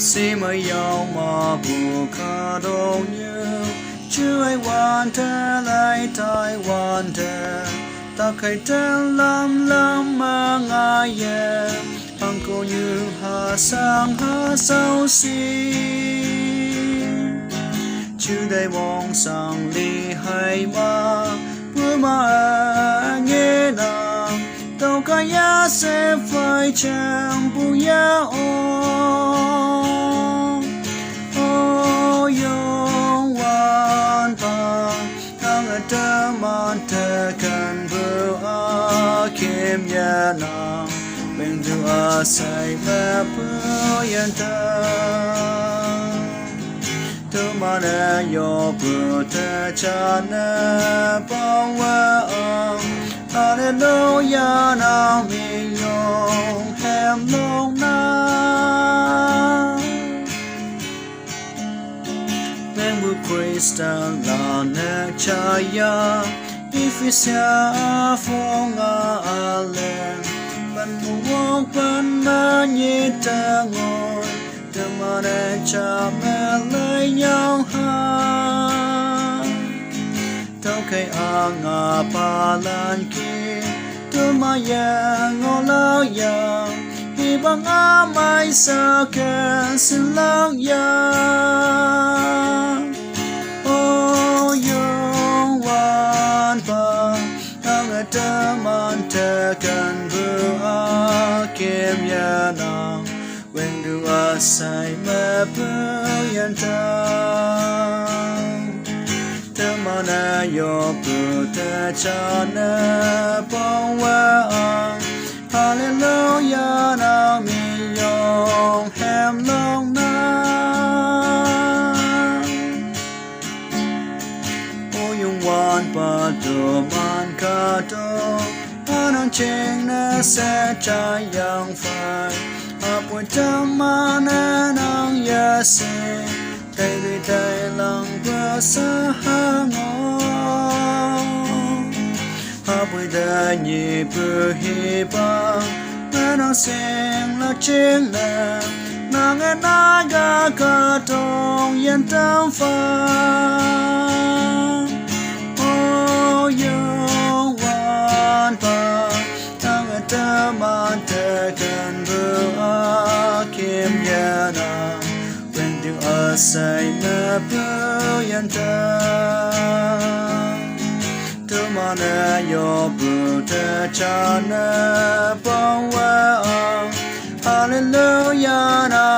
si mà yêu mà bu khá đâu như chưa ai quan thế lại tai quan thế ta khai tên làm mà ngài hằng cô như hà sang hà sao si chưa đây mong sang đi hay mà bữa mà nghe nàng tàu cá ya sẽ phải chẳng bu ya o yong wan pa ang ataman te kan bu a kim ya na bên du a sai ma bu yan ta tu ma na yo bu te cha na pa wa Hallelujah, now me yong hem long na. Then we praise the Lord chaya. If we say phong alen, ban muong ban na nyita ngồi, temane cha me lay nhau ha. Tao kay anga palan ki tu maya ngolo ya hi bang amai sa ken silang ya o yong wan pa ang ataman te kan bu a kim ya na when do I say ma bu yan ta Mana yo puta chana pongwa Hallelujah na mi yong hem long na O yung wan pa do man ka do Anong ching na sa chayang fai Apoy tamanan ang yasin Tay đi tay lang qua xa ngõ Hà bùi đà nhị bù hi bang Ngã nàng xem là trên làng Nàng nghe ná gà cả tông yên tâm phang Ô yong wan pa Nàng nghe tâm an te cần bù a kim ya nàng Asay na puyan ta Tu mana yo buta chana pongwa Hallelujah na